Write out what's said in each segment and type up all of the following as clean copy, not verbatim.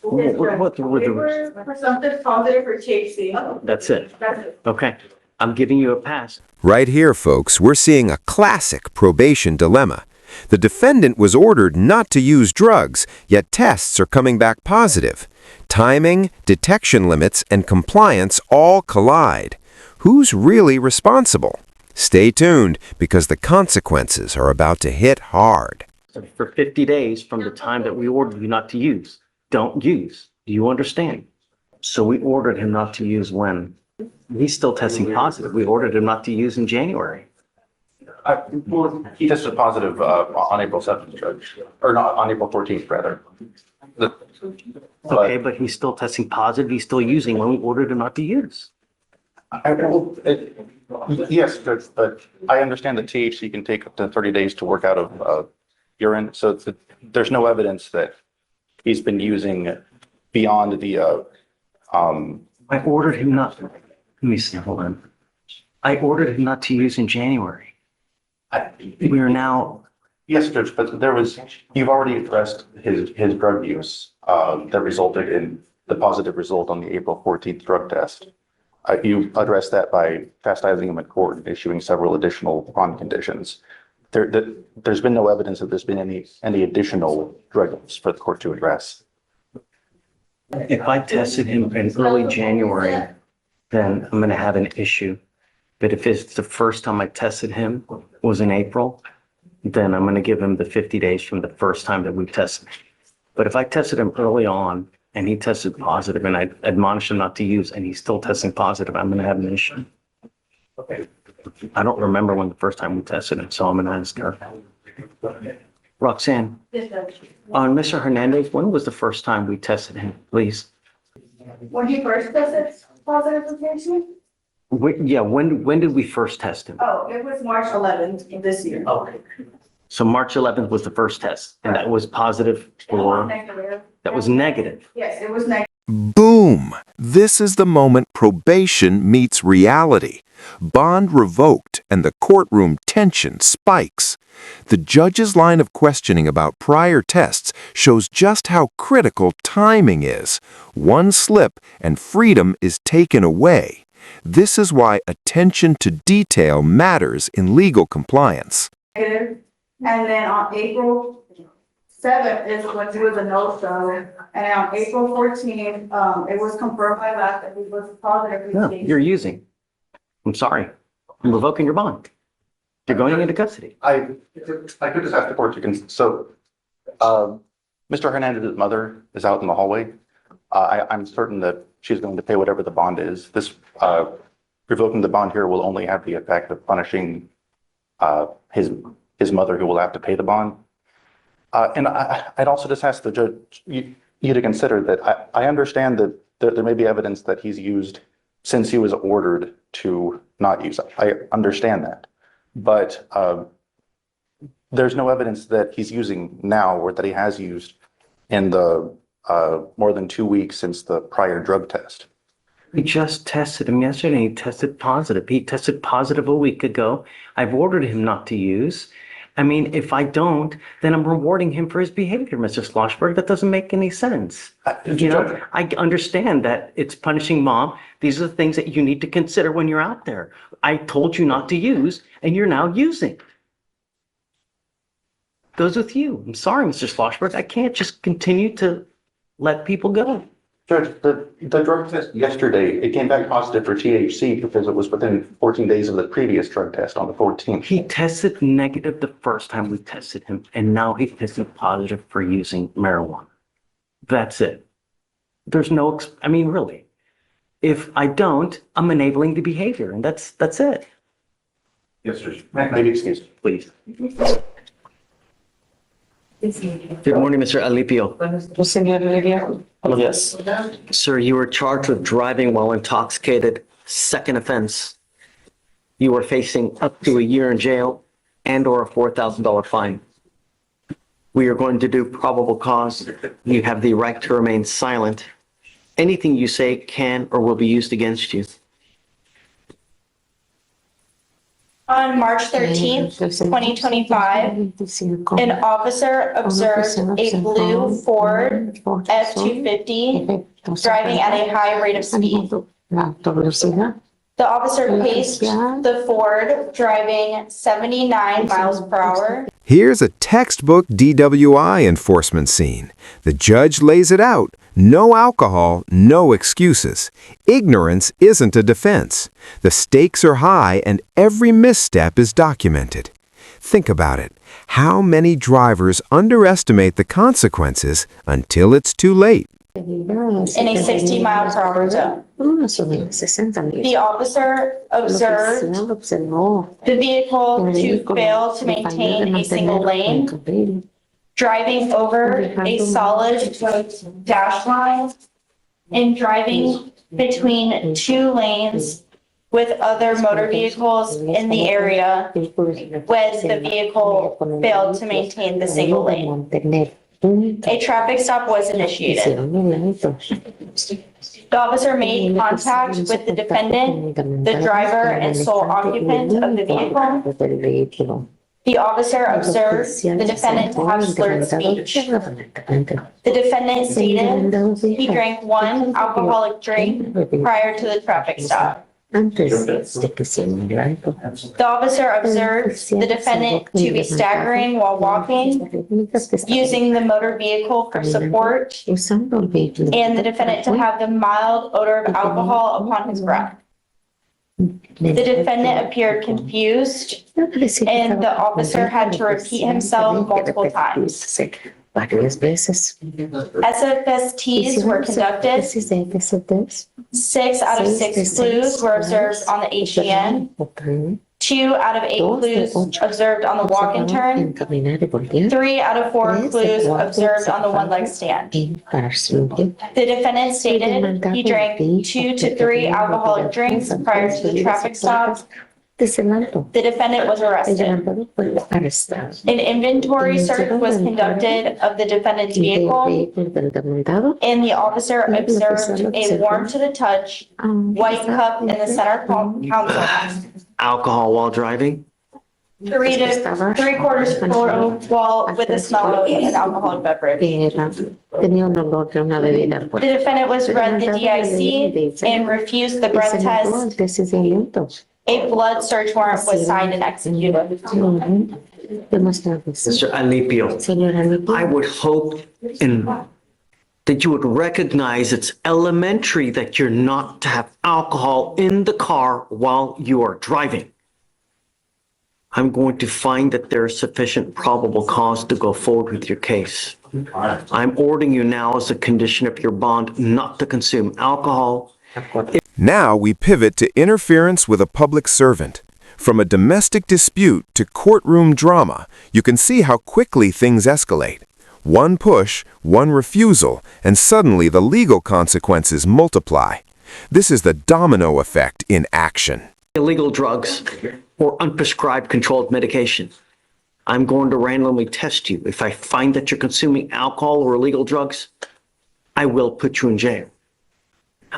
What We would were presumptive positive for THC. That's it. That's it. Okay. I'm giving you a pass. Right here, folks, we're seeing a classic probation dilemma. The defendant was ordered not to use drugs, yet tests are coming back positive. Timing, detection limits, and compliance all collide. Who's really responsible? Stay tuned, because the consequences are about to hit hard. For 50 days from the time that we ordered you not to use. Don't use. Do you understand? So we ordered him not to use when? He's still testing positive. We ordered him not to use in January. Well, he tested positive on April 7th, Judge, or not, on April 14th, rather. Okay, but he's still testing positive. He's still using when we ordered him not to use. Yes, Judge, but I understand that THC can take up to 30 days to work out of urine, so there's no evidence that he's been using beyond the, I ordered him not, let me see, hold on. I ordered him not to use in January. We are now, Yes, Judge, but you've already addressed his drug use that resulted in the positive result on the April 14th drug test. You addressed that by chastising him in court and issuing several additional bond conditions. There's been no evidence that there's been any additional drug use for the court to address. if I tested him in early January, then I'm gonna have an issue. But if it's the first time I tested him was in April, then I'm gonna give him the 50 days from the first time that we tested. But if I tested him early on and he tested positive and I admonished him not to use and he's still testing positive, I'm gonna have an issue. Okay. I don't remember when the first time we tested him, so I'm gonna ask her. Roxanne, on Mr. Hernandez, when was the first time we tested him, please? When he first tested positive for THC? Yeah, when did we first test him? Oh, it was March 11th of this year. So March 11th was the first test, and that was positive for, Negative. that was negative. Yes, it was negative. Boom! This is the moment probation meets reality. Bond revoked and the courtroom tension spikes. The judge's line of questioning about prior tests shows just how critical timing is. One slip and freedom is taken away. This is why attention to detail matters in legal compliance. And then on April 7th is when he was a no-show. And on April 14th, it was confirmed by lab that he was positive. No, you're using. I'm sorry. I'm revoking your bond. You're going into custody. I could just ask the court Mr. Hernandez's mother is out in the hallway. I'm certain that she's going to pay whatever the bond is. This revoking the bond here will only have the effect of punishing his mother, who will have to pay the bond. And I'd also just ask the judge, you to consider that I understand that there may be evidence that he's used since he was ordered to not use it. I understand that. But there's no evidence that he's using now or that he has used in the more than 2 weeks since the prior drug test. We just tested him yesterday. He tested positive. He tested positive a week ago. I've ordered him not to use. I mean, if I don't, then I'm rewarding him for his behavior, Mr. Schlossberg. That doesn't make any sense. You know, I understand that it's punishing mom. These are the things that you need to consider when you're out there. I told you not to use, and you're now using. Goes with you. I'm sorry, Mr. Schlossberg. I can't just continue to let people go. Judge, the drug test yesterday, it came back positive for THC because it was within 14 days of the previous drug test on the 14th. He tested negative the first time we tested him, and now he tested positive for using marijuana. That's it. There's no, I mean, really. If I don't, I'm enabling the behavior, and that's it. Yes, Judge. Maybe excuse me. Please. Good morning, Mr. Alipio. Yes. Sir, you were charged with driving while intoxicated, second offense. You are facing up to a year in jail and/or a $4,000 fine. We are going to do probable cause. You have the right to remain silent. Anything you say can or will be used against you. On March 13th, 2025, an officer observed a blue Ford F-250 driving at a high rate of speed. The officer paced the Ford driving 79 miles per hour. Here's a textbook DWI enforcement scene. The judge lays it out. No alcohol, no excuses. Ignorance isn't a defense. The stakes are high and every misstep is documented. Think about it. How many drivers underestimate the consequences until it's too late? In a 60-mile-per-hour zone. The officer observed the vehicle to fail to maintain a single lane, driving over a solid dash line, and driving between two lanes with other motor vehicles in the area when the vehicle failed to maintain the single lane. A traffic stop was initiated. The officer made contact with the defendant, the driver, and sole occupant of the vehicle. The officer observed the defendant to have slurred speech. The defendant stated he drank one alcoholic drink prior to the traffic stop. The officer observed the defendant to be staggering while walking, using the motor vehicle for support, and the defendant to have the mild odor of alcohol upon his breath. The defendant appeared confused, and the officer had to repeat himself multiple times. SFSTs were conducted. 6 out of 6 clues were observed on the HDN. 2 out of 8 clues observed on the walk and turn. 3 out of 4 clues observed on the one-leg stand. The defendant stated he drank 2 to 3 alcoholic drinks prior to the traffic stop. The defendant was arrested. An inventory search was conducted of the defendant's vehicle, and the officer observed a warm to the touch white cup in the center console. Alcohol while driving? 3 to 3/4 full while with the smell of an alcoholic beverage. The defendant was read the DIC and refused the breath test. A blood search warrant was signed and executed. Mr. Alipio, I would hope that you would recognize it's elementary that you're not to have alcohol in the car while you are driving. I'm going to find that there is sufficient probable cause to go forward with your case. I'm ordering you now as a condition of your bond not to consume alcohol. Now we pivot to interference with a public servant. From a domestic dispute to courtroom drama, you can see how quickly things escalate. One push, one refusal, and suddenly the legal consequences multiply. This is the domino effect in action. Illegal drugs or unprescribed controlled medication. I'm going to randomly test you. If I find that you're consuming alcohol or illegal drugs, I will put you in jail.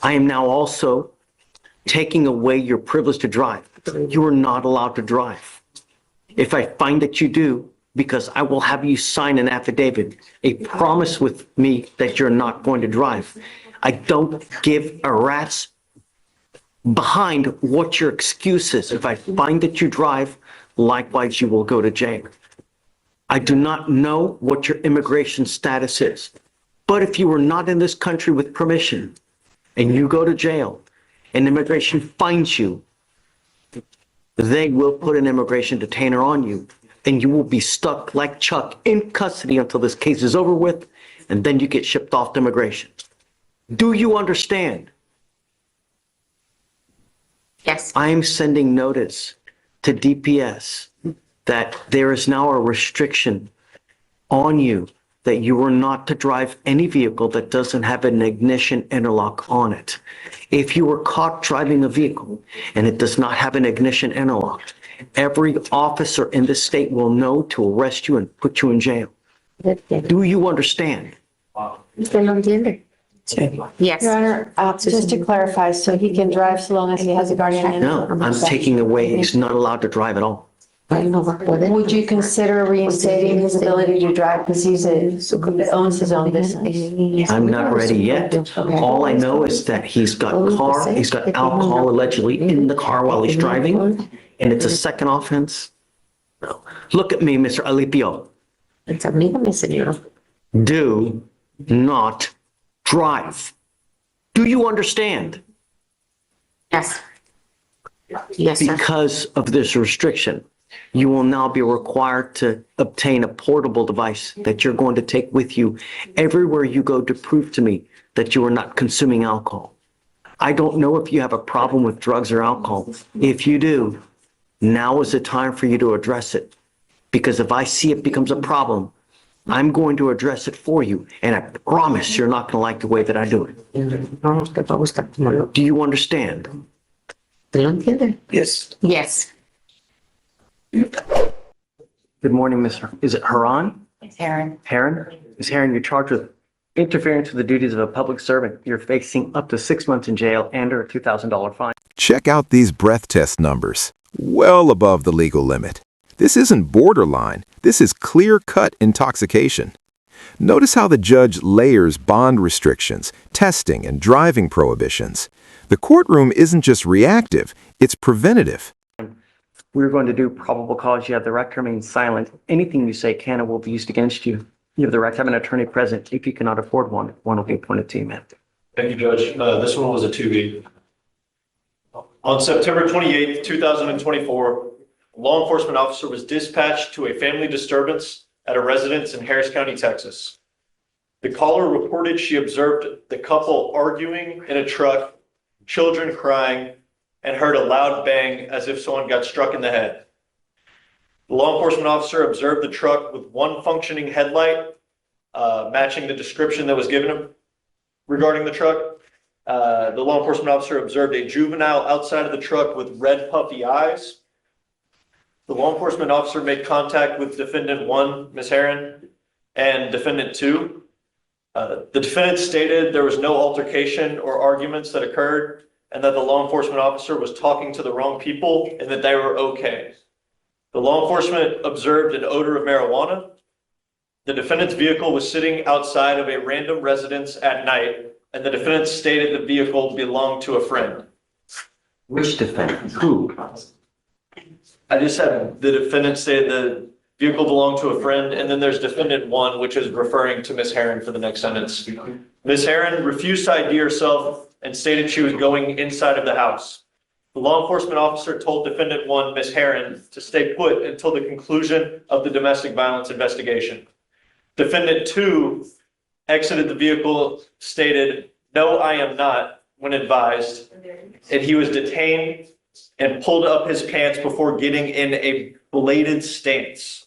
I am now also taking away your privilege to drive. You are not allowed to drive. If I find that you do, because I will have you sign an affidavit, a promise with me that you're not going to drive. I don't give a rat's behind what your excuse is. If I find that you drive, likewise, you will go to jail. I do not know what your immigration status is, but if you were not in this country with permission, and you go to jail, and immigration finds you, they will put an immigration detainer on you, and you will be stuck like Chuck in custody until this case is over with, and then you get shipped off to immigration. Do you understand? Yes. I am sending notice to DPS that there is now a restriction on you that you are not to drive any vehicle that doesn't have an ignition interlock on it. If you were caught driving a vehicle and it does not have an ignition interlock, every officer in the state will know to arrest you and put you in jail. Do you understand? Yes. Your Honor, just to clarify, so he can drive so long as he has a guardian? No, I'm taking away, he's not allowed to drive at all. Would you consider reinstating his ability to drive because he owns his own business? I'm not ready yet. All I know is that he's got alcohol allegedly in the car while he's driving, and it's a second offense. No. Look at me, Mr. Alipio. Do not drive. Do you understand? Yes. Yes, sir. Because of this restriction, you will now be required to obtain a portable device that you're going to take with you everywhere you go to prove to me that you are not consuming alcohol. I don't know if you have a problem with drugs or alcohol. If you do, now is the time for you to address it. Because if I see it becomes a problem, I'm going to address it for you. And I promise you're not going to like the way that I do it. Do you understand? Yes. Yes. Good morning, is it Haran? It's Aaron. Heron? Ms. Heron, you're charged with interference with the duties of a public servant. You're facing up to 6 months in jail and or a $2,000 fine. Check out these breath test numbers. Well above the legal limit. This isn't borderline. This is clear-cut intoxication. Notice how the judge layers bond restrictions, testing, and driving prohibitions. The courtroom isn't just reactive, it's preventative. We're going to do probable cause. You have the right to remain silent. Anything you say can and will be used against you. You have the right to have an attorney present. If you cannot afford one, one will be appointed to you, ma'am. Thank you, Judge. This one was a 2B. On September 28th, 2024, a law enforcement officer was dispatched to a family disturbance at a residence in Harris County, Texas. The caller reported she observed the couple arguing in a truck, children crying, and heard a loud bang as if someone got struck in the head. The law enforcement officer observed the truck with one functioning headlight, matching the description that was given him regarding the truck. The law enforcement officer observed a juvenile outside of the truck with red puffy eyes. The law enforcement officer made contact with defendant 1, Ms. Heron, and defendant 2. The defendant stated there was no altercation or arguments that occurred, and that the law enforcement officer was talking to the wrong people and that they were okay. The law enforcement observed an odor of marijuana. The defendant's vehicle was sitting outside of a random residence at night, and the defendant stated the vehicle belonged to a friend. Which defendant? Who? I just said the defendant stated the vehicle belonged to a friend, and then there's defendant 1, which is referring to Ms. Heron for the next sentence. Ms. Heron refused to ID herself and stated she was going inside of the house. The law enforcement officer told defendant 1, Ms. Heron, to stay put until the conclusion of the domestic violence investigation. Defendant 2 exited the vehicle, stated, "No, I am not," when advised, and he was detained and pulled up his pants before getting in a bladed stance.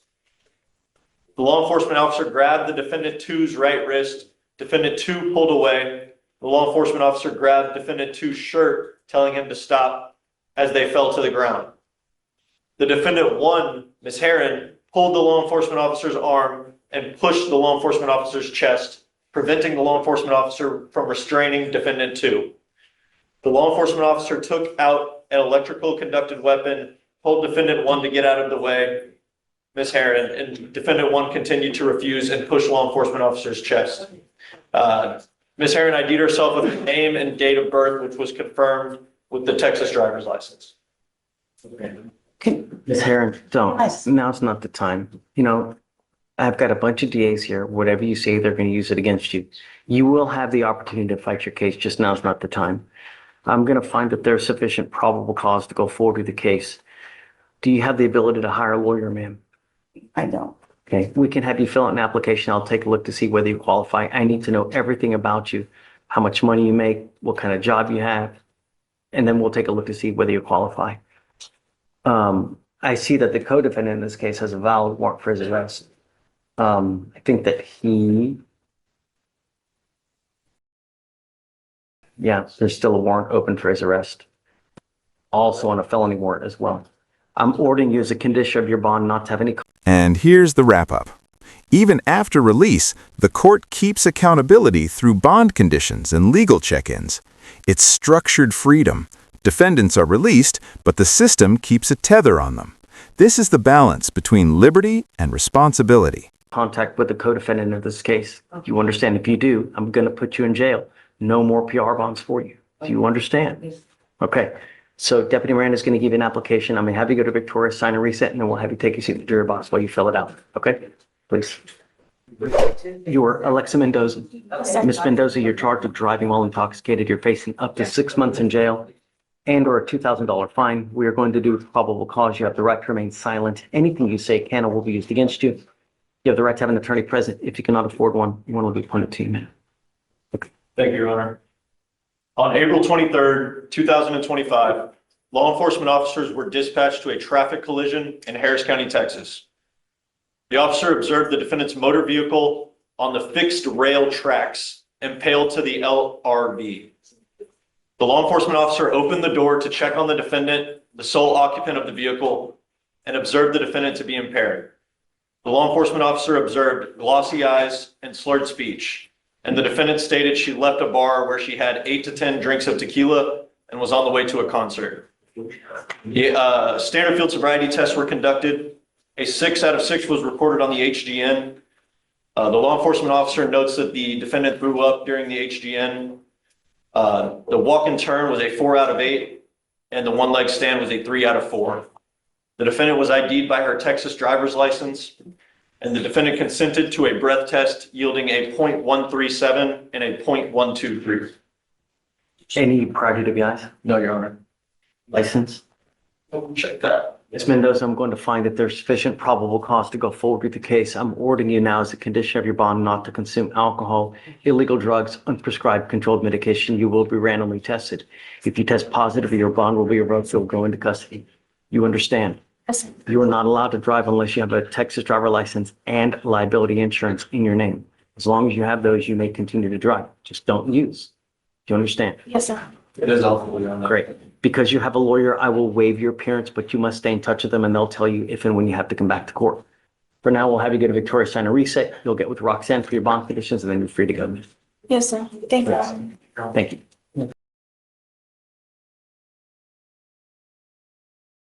The law enforcement officer grabbed the defendant 2's right wrist. Defendant 2 pulled away. The law enforcement officer grabbed defendant 2's shirt, telling him to stop as they fell to the ground. The defendant 1, Ms. Heron, pulled the law enforcement officer's arm and pushed the law enforcement officer's chest, preventing the law enforcement officer from restraining defendant 2. The law enforcement officer took out an electrical conducted weapon, told defendant 1 to get out of the way, Ms. Heron, and defendant 1 continued to refuse and push law enforcement officer's chest. Ms. Heron ID'd herself with her name and date of birth, which was confirmed with the Texas driver's license. Ms. Heron, don't. Now's not the time. You know, I've got a bunch of DAs here. Whatever you say, they're going to use it against you. You will have the opportunity to fight your case. Just now's not the time. I'm going to find that there's sufficient probable cause to go forward with the case. Do you have the ability to hire a lawyer, ma'am? I don't. Okay, we can have you fill out an application. I'll take a look to see whether you qualify. I need to know everything about you, how much money you make, what kind of job you have, and then we'll take a look to see whether you qualify. I see that the co-defendant in this case has a valid warrant for his arrest. I think that there's still a warrant open for his arrest. Also on a felony warrant as well. I'm ordering you as a condition of your bond not to have any. And here's the wrap-up. Even after release, the court keeps accountability through bond conditions and legal check-ins. It's structured freedom. Defendants are released, but the system keeps a tether on them. This is the balance between liberty and responsibility. Contact with the co-defendant of this case. You understand? If you do, I'm going to put you in jail. No more PR bonds for you. Do you understand? Okay. So Deputy Miranda is going to give you an application. I'm going to have you go to Victoria, sign a reset, and then we'll have you take your seat in the jury box while you fill it out. Okay? Please. You're Alexa Mendoza. Ms. Mendoza, you're charged with driving while intoxicated. You're facing up to 6 months in jail and or a $2,000 fine. We are going to do probable cause. You have the right to remain silent. Anything you say can or will be used against you. You have the right to have an attorney present. If you cannot afford one will be appointed to you, ma'am. Thank you, Your Honor. On April 23rd, 2025, law enforcement officers were dispatched to a traffic collision in Harris County, Texas. The officer observed the defendant's motor vehicle on the fixed rail tracks impaled to the LRV. The law enforcement officer opened the door to check on the defendant, the sole occupant of the vehicle, and observed the defendant to be impaired. The law enforcement officer observed glossy eyes and slurred speech, and the defendant stated she left a bar where she had 8 to 10 drinks of tequila and was on the way to a concert. Standard field sobriety tests were conducted. A 6 out of 6 was reported on the HGN. The law enforcement officer notes that the defendant threw up during the HGN. The walk and turn was a 4 out of 8, and the one leg stand was a 3 out of 4. The defendant was ID'd by her Texas driver's license, and the defendant consented to a breath test yielding a .137 and a .123. Any prior DWIs? No, Your Honor. License? Check that. Ms. Mendoza, I'm going to find that there's sufficient probable cause to go forward with the case. I'm ordering you now as a condition of your bond not to consume alcohol, illegal drugs, unprescribed controlled medication. You will be randomly tested. If you test positive, your bond will be revoked. You'll go into custody. You understand? Yes. You are not allowed to drive unless you have a Texas driver license and liability insurance in your name. As long as you have those, you may continue to drive. Just don't use. Do you understand? Yes, sir. It is helpful, Your Honor. Great. Because you have a lawyer, I will waive your appearance, but you must stay in touch with them and they'll tell you if and when you have to come back to court. For now, we'll have you go to Victoria, sign a reset. You'll get with Roxanne for your bond conditions and then you're free to go. Yes, sir. Thank you. Thank you.